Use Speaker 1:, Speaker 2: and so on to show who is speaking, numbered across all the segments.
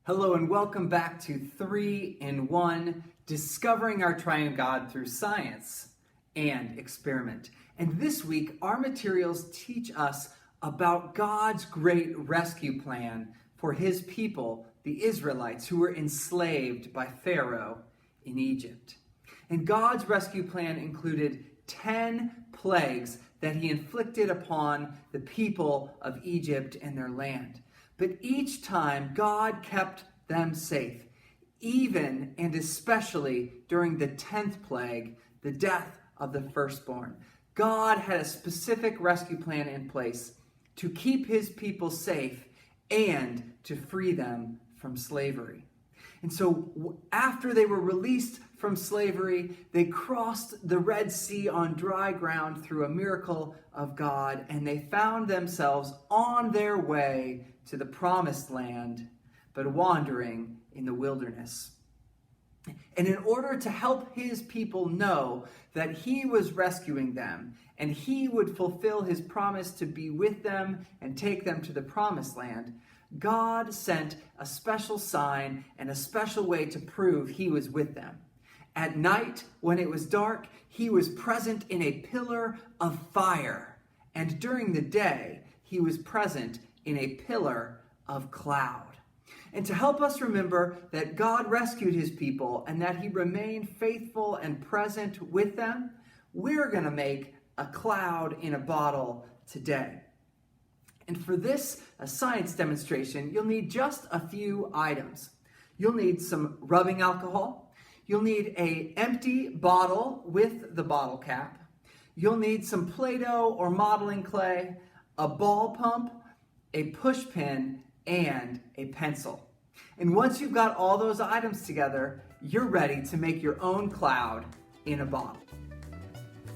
Speaker 1: Hello and welcome back to 3 in 1, discovering our Triune God through science and experiment. And this week, our materials teach us about God's great rescue plan for his people, the Israelites, who were enslaved by Pharaoh in Egypt. And God's rescue plan included 10 plagues that he inflicted upon the people of Egypt and their land. But each time, God kept them safe, even and especially during the 10th plague, the death of the firstborn. God had a specific rescue plan in place to keep his people safe and to free them from slavery. And so after they were released from slavery, they crossed the Red Sea on dry ground through a miracle of God, and they found themselves on their way to the promised land, but wandering in the wilderness. And in order to help his people know that he was rescuing them and he would fulfill his promise to be with them and take them to the promised land, God sent a special sign and a special way to prove he was with them. At night, when it was dark, he was present in a pillar of fire. And during the day, he was present in a pillar of cloud. And to help us remember that God rescued his people and that he remained faithful and present with them, we're going to make a cloud in a bottle today. And for this science demonstration, you'll need just a few items. You'll need some rubbing alcohol. You'll need an empty bottle with the bottle cap. You'll need some Play-Doh or modeling clay, a ball pump, a push pin, and a pencil. And once you've got all those items together, you're ready to make your own cloud in a bottle.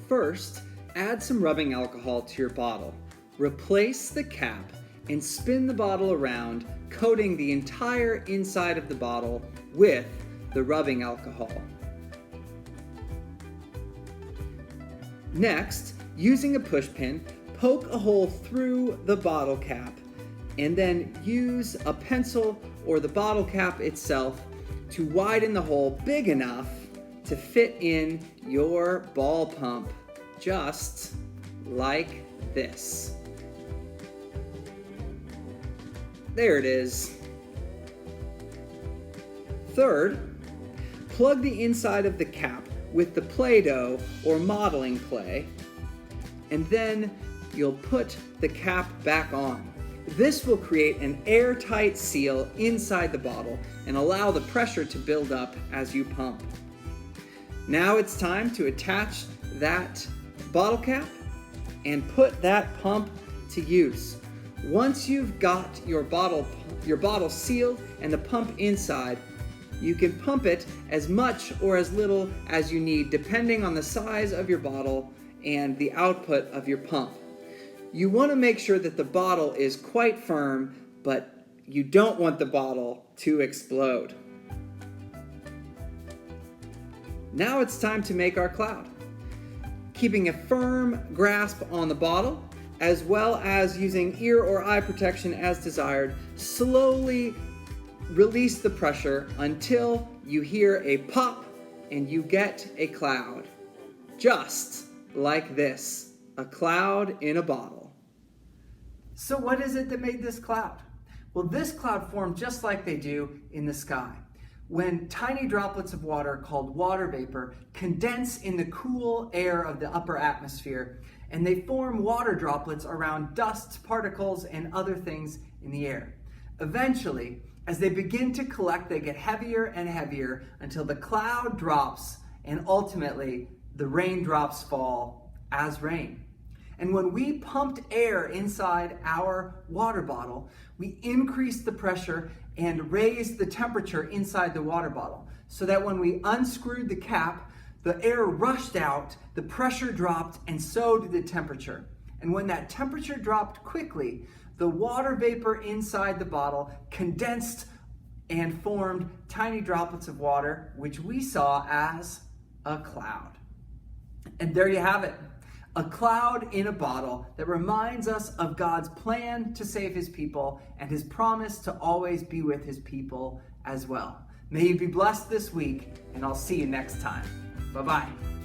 Speaker 1: First, add some rubbing alcohol to your bottle. Replace the cap and spin the bottle around, coating the entire inside of the bottle with the rubbing alcohol. Next, using a push pin, poke a hole through the bottle cap and then use a pencil or the bottle cap itself to widen the hole big enough to fit in your ball pump, just like this. There it is. Third, plug the inside of the cap with the Play-Doh or modeling clay, and then you'll put the cap back on. This will create an airtight seal inside the bottle and allow the pressure to build up as you pump. Now it's time to attach that bottle cap and put that pump to use. Once you've got your bottle sealed and the pump inside, you can pump it as much or as little as you need, depending on the size of your bottle and the output of your pump. You want to make sure that the bottle is quite firm, but you don't want the bottle to explode. Now it's time to make our cloud. Keeping a firm grasp on the bottle, as well as using ear or eye protection as desired, slowly release the pressure until you hear a pop and you get a cloud. Just like this, a cloud in a bottle. So what is it that made this cloud? Well, this cloud formed just like they do in the sky, when tiny droplets of water called water vapor condense in the cool air of the upper atmosphere, and they form water droplets around dust particles and other things in the air. Eventually, as they begin to collect, they get heavier and heavier until the cloud drops, and ultimately the raindrops fall as rain. And when we pumped air inside our water bottle, we increased the pressure and raised the temperature inside the water bottle, so that when we unscrewed the cap, the air rushed out, the pressure dropped, and so did the temperature. And when that temperature dropped quickly, the water vapor inside the bottle condensed and formed tiny droplets of water, which we saw as a cloud. And there you have it. a cloud in a bottle that reminds us of God's plan to save his people and his promise to always be with his people as well. May you be blessed this week, and I'll see you next time. Bye-bye.